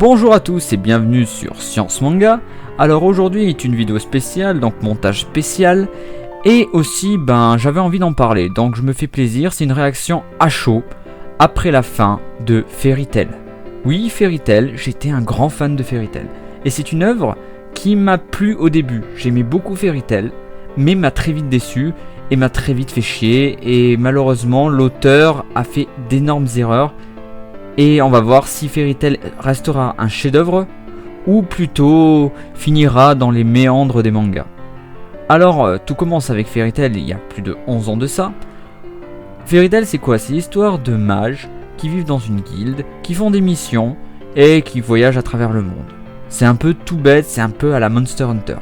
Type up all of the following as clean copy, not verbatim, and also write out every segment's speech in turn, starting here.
Bonjour à tous et bienvenue sur Science Manga. Alors aujourd'hui est une vidéo spéciale, donc montage spécial. Et aussi j'avais envie d'en parler, donc je me fais plaisir, c'est une réaction à chaud après la fin de Fairy Tail. Oui, Fairy Tail, j'étais un grand fan de Fairy Tail. Et c'est une œuvre qui m'a plu au début. J'aimais beaucoup Fairy Tail, mais m'a très vite déçu et m'a très vite fait chier. Et malheureusement, l'auteur a fait d'énormes erreurs. Et on va voir si Fairy Tail restera un chef-d'œuvre ou plutôt finira dans les méandres des mangas. Alors, tout commence avec Fairy Tail il y a plus de 11 ans de ça. Fairy Tail, c'est quoi? C'est l'histoire de mages qui vivent dans une guilde, qui font des missions et qui voyagent à travers le monde. C'est un peu tout bête, c'est un peu à la Monster Hunter.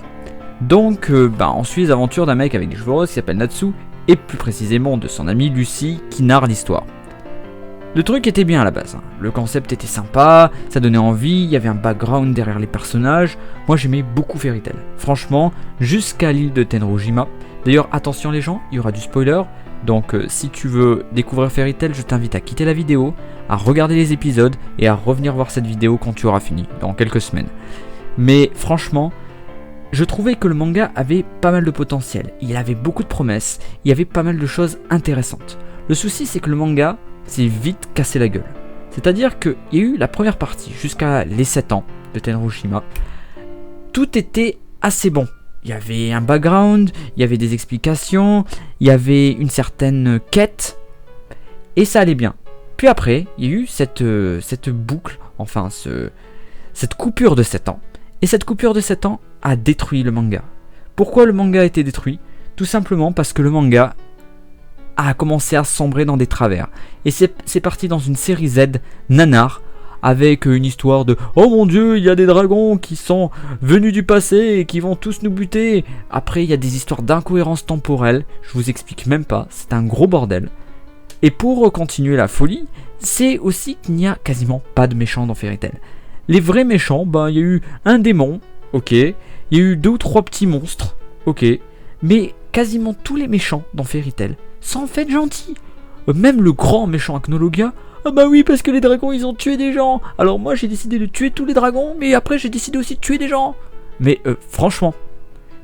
Donc, on suit les aventures d'un mec avec des cheveux roses qui s'appelle Natsu et plus précisément de son amie Lucy qui narre l'histoire. Le truc était bien à la base, le concept était sympa, ça donnait envie, il y avait un background derrière les personnages. Moi j'aimais beaucoup Fairy Tail, franchement, jusqu'à l'île de Tenrujima. D'ailleurs attention les gens, il y aura du spoiler, donc si tu veux découvrir Fairy Tail, je t'invite à quitter la vidéo, à regarder les épisodes et à revenir voir cette vidéo quand tu auras fini, dans quelques semaines. Mais franchement, je trouvais que le manga avait pas mal de potentiel, il avait beaucoup de promesses, il y avait pas mal de choses intéressantes. Le souci c'est que le manga s'est vite cassé la gueule. C'est-à-dire qu'il y a eu la première partie, jusqu'à les 7 ans de Tenrujima. Tout était assez bon. Il y avait un background, il y avait des explications, il y avait une certaine quête, et ça allait bien. Puis après, il y a eu cette boucle, cette coupure de 7 ans. Et cette coupure de 7 ans a détruit le manga. Pourquoi le manga a été détruit? Tout simplement parce que le manga a commencé à sombrer dans des travers. Et c'est parti dans une série Z nanar, avec une histoire de « Oh mon dieu, il y a des dragons qui sont venus du passé et qui vont tous nous buter !» Après, il y a des histoires d'incohérence temporelle, je vous explique même pas, c'est un gros bordel. Et pour continuer la folie, c'est aussi qu'il n'y a quasiment pas de méchants dans Fairy Tail. Les vrais méchants, il y a eu un démon, ok, il y a eu 2 ou 3 petits monstres, ok, mais quasiment tous les méchants dans Fairy Tail sont en fait gentils. Même le grand méchant Acnologia, oui parce que les dragons ils ont tué des gens, alors moi j'ai décidé de tuer tous les dragons, mais après j'ai décidé aussi de tuer des gens. Mais franchement,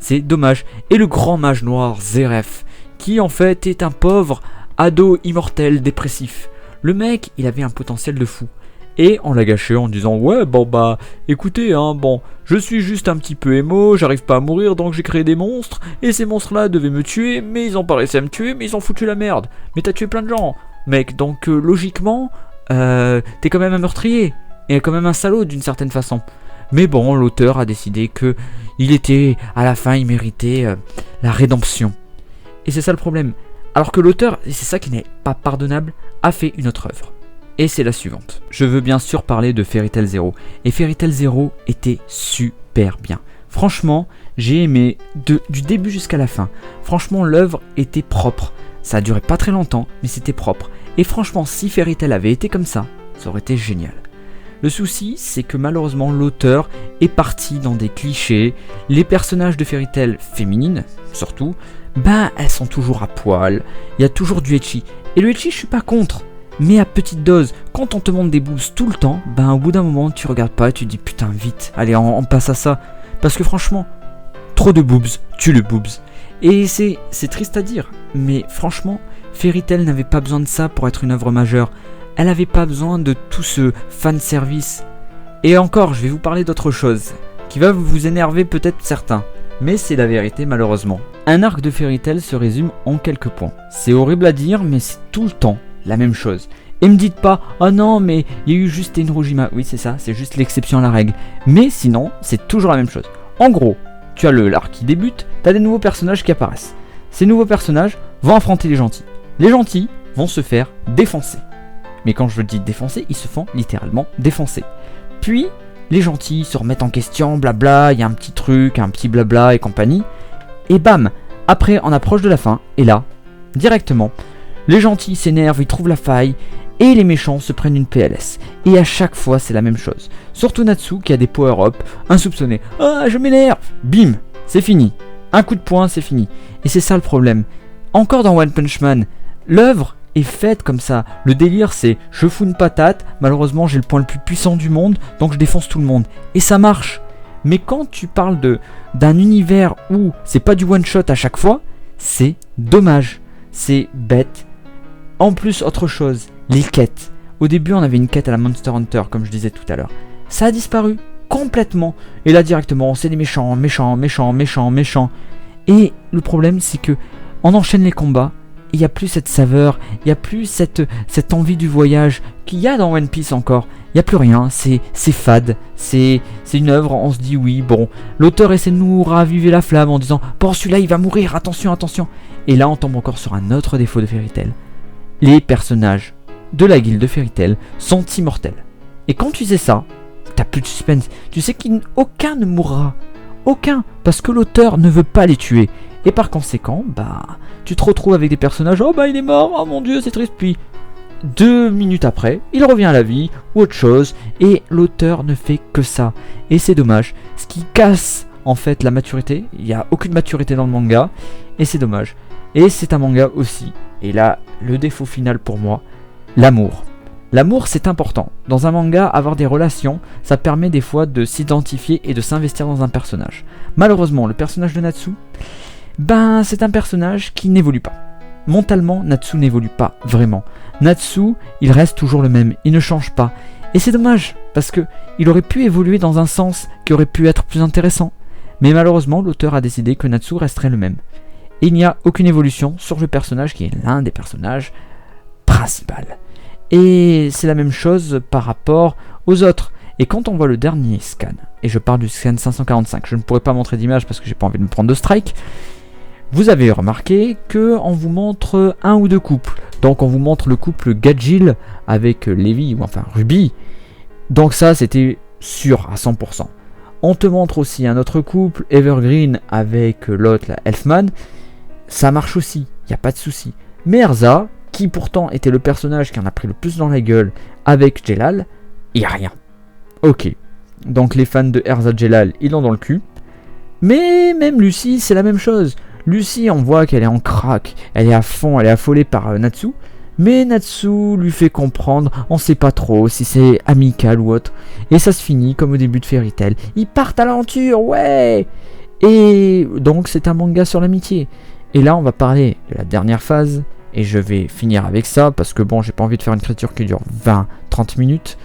c'est dommage. Et le grand mage noir Zeref, qui en fait est un pauvre ado immortel dépressif. Le mec il avait un potentiel de fou. Et on l'a gâché en disant ouais écoutez je suis juste un petit peu émo, j'arrive pas à mourir donc j'ai créé des monstres et ces monstres là devaient me tuer mais ils ont pas réussi à me tuer mais ils ont foutu la merde. Mais t'as tué plein de gens mec, donc logiquement t'es quand même un meurtrier et quand même un salaud d'une certaine façon. Mais bon, l'auteur a décidé que il était à la fin, il méritait la rédemption. Et c'est ça le problème. Alors que l'auteur, et c'est ça qui n'est pas pardonnable, a fait une autre œuvre. Et c'est la suivante. Je veux bien sûr parler de Fairy Tail Zero. Et Fairy Tail Zero était super bien. Franchement, j'ai aimé du début jusqu'à la fin. Franchement, l'œuvre était propre. Ça a duré pas très longtemps, mais c'était propre. Et franchement, si Fairy Tail avait été comme ça aurait été génial. Le souci, c'est que malheureusement, l'auteur est parti dans des clichés. Les personnages de Fairy Tail féminines, surtout, elles sont toujours à poil. Il y a toujours du ecchi. Et le ecchi, je suis pas contre. Mais à petite dose, quand on te montre des boobs tout le temps, au bout d'un moment tu regardes pas et tu te dis putain vite, allez on passe à ça. Parce que franchement, trop de boobs tue le boobs. Et c'est triste à dire, mais franchement, Fairy Tail n'avait pas besoin de ça pour être une œuvre majeure. Elle n'avait pas besoin de tout ce fanservice. Et encore, je vais vous parler d'autre chose, qui va vous énerver peut-être certains. Mais c'est la vérité malheureusement. Un arc de Fairy Tail se résume en quelques points. C'est horrible à dire, mais c'est tout le temps la même chose. Et me dites pas, non mais il y a eu juste Tenrujima. Oui c'est ça, c'est juste l'exception à la règle. Mais sinon, c'est toujours la même chose. En gros, tu as l'arc qui débute, tu as des nouveaux personnages qui apparaissent. Ces nouveaux personnages vont affronter les gentils. Les gentils vont se faire défoncer. Mais quand je dis défoncer, ils se font littéralement défoncer. Puis, les gentils se remettent en question, blabla, il y a un petit truc, un petit blabla et compagnie. Et bam, après on approche de la fin, et là, directement, les gentils s'énervent, ils trouvent la faille, et les méchants se prennent une PLS. Et à chaque fois, c'est la même chose. Surtout Natsu qui a des power-up insoupçonnés. Je m'énerve. Bim, c'est fini. Un coup de poing, c'est fini. Et c'est ça le problème. Encore dans One Punch Man, l'œuvre est faite comme ça. Le délire c'est je fous une patate, malheureusement j'ai le point le plus puissant du monde, donc je défonce tout le monde. Et ça marche. Mais quand tu parles d'un univers où c'est pas du one shot à chaque fois, c'est dommage. C'est bête. En plus, autre chose, les quêtes. Au début on avait une quête à la Monster Hunter comme je disais tout à l'heure. Ça a disparu complètement. Et là directement c'est des méchants. Et le problème c'est que on enchaîne les combats. Il n'y a plus cette saveur, il n'y a plus cette envie du voyage qu'il y a dans One Piece encore. Il n'y a plus rien, c'est fade, c'est une œuvre, on se dit oui, bon, l'auteur essaie de nous raviver la flamme en disant bon celui-là il va mourir, attention, attention. Et là on tombe encore sur un autre défaut de Fairy Tail. Les personnages de la guilde de Fairy Tail sont immortels. Et quand tu sais ça, t'as plus de suspense, tu sais qu'aucun ne mourra. Aucun, parce que l'auteur ne veut pas les tuer. Et par conséquent, tu te retrouves avec des personnages, oh il est mort, oh mon dieu c'est triste, puis 2 minutes après, il revient à la vie, ou autre chose, et l'auteur ne fait que ça. Et c'est dommage, ce qui casse en fait la maturité, il n'y a aucune maturité dans le manga, et c'est dommage. Et c'est un manga aussi, et là, le défaut final pour moi, l'amour. L'amour c'est important. Dans un manga, avoir des relations, ça permet des fois de s'identifier et de s'investir dans un personnage. Malheureusement, le personnage de Natsu, c'est un personnage qui n'évolue pas. Mentalement, Natsu n'évolue pas vraiment. Natsu, il reste toujours le même, il ne change pas. Et c'est dommage, parce que il aurait pu évoluer dans un sens qui aurait pu être plus intéressant. Mais malheureusement, l'auteur a décidé que Natsu resterait le même. Et il n'y a aucune évolution sur le personnage qui est l'un des personnages principaux. Et c'est la même chose par rapport aux autres. Et quand on voit le dernier scan, et je parle du scan 545, je ne pourrais pas montrer d'image parce que j'ai pas envie de me prendre de strike, vous avez remarqué qu'on vous montre un ou deux couples. Donc on vous montre le couple Gajil avec Levi, ou enfin Ruby. Donc ça c'était sûr à 100%. On te montre aussi un autre couple, Evergreen avec l'autre, la Elfman. Ça marche aussi, il n'y a pas de souci. Mais Erza, qui pourtant était le personnage qui en a pris le plus dans la gueule avec Jelal, il n'y a rien. Ok, donc les fans de Erza Jelal, ils l'ont dans le cul. Mais même Lucy, c'est la même chose. Lucy, on voit qu'elle est en crack, elle est à fond, elle est affolée par Natsu. Mais Natsu lui fait comprendre, on sait pas trop si c'est amical ou autre. Et ça se finit comme au début de Fairy Tail. Ils partent à l'aventure, ouais. Et donc c'est un manga sur l'amitié. Et là on va parler de la dernière phase. Et je vais finir avec ça, parce que bon, j'ai pas envie de faire une critique qui dure 20-30 minutes.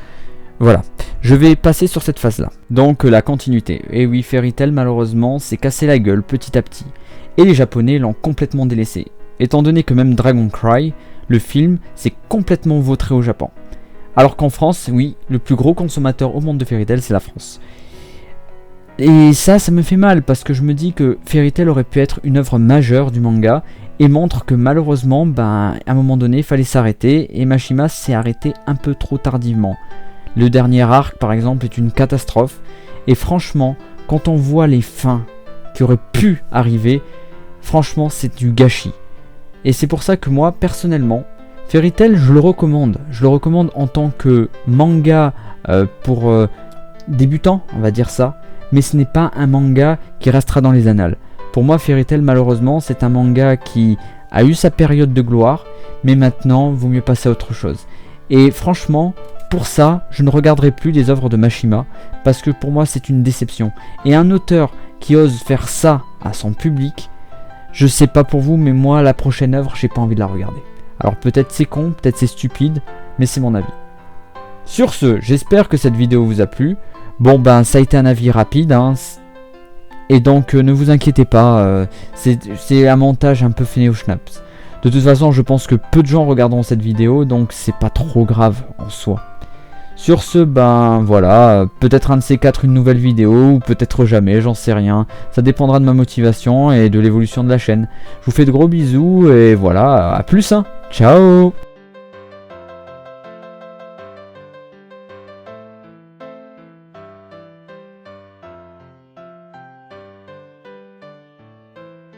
Voilà, je vais passer sur cette phase-là. Donc la continuité. Et oui, Fairy Tail malheureusement s'est cassé la gueule petit à petit. Et les Japonais l'ont complètement délaissé. Étant donné que même Dragon Cry, le film, s'est complètement vautré au Japon. Alors qu'en France, oui, le plus gros consommateur au monde de Fairy Tail, c'est la France. Et ça me fait mal, parce que je me dis que Fairy Tail aurait pu être une œuvre majeure du manga, et montre que malheureusement, à un moment donné, il fallait s'arrêter, et Mashima s'est arrêté un peu trop tardivement. Le dernier arc, par exemple, est une catastrophe, et franchement, quand on voit les fins qui auraient pu arriver, franchement, c'est du gâchis. Et c'est pour ça que moi, personnellement, Fairy Tail, je le recommande. Je le recommande en tant que manga pour débutants, on va dire ça, mais ce n'est pas un manga qui restera dans les annales. Pour moi, Fairy Tail, malheureusement, c'est un manga qui a eu sa période de gloire, mais maintenant, vaut mieux passer à autre chose. Et franchement, pour ça, je ne regarderai plus les œuvres de Mashima, parce que pour moi, c'est une déception. Et un auteur qui ose faire ça à son public, je sais pas pour vous, mais moi, la prochaine œuvre, j'ai pas envie de la regarder. Alors peut-être c'est con, peut-être c'est stupide, mais c'est mon avis. Sur ce, j'espère que cette vidéo vous a plu. Bon ça a été un avis rapide, hein. Et donc ne vous inquiétez pas, c'est un montage un peu fainéant-schnaps. De toute façon, je pense que peu de gens regarderont cette vidéo, donc c'est pas trop grave en soi. Sur ce, voilà, peut-être un de ces quatre une nouvelle vidéo, ou peut-être jamais, j'en sais rien. Ça dépendra de ma motivation et de l'évolution de la chaîne. Je vous fais de gros bisous, et voilà, à plus, hein. Ciao.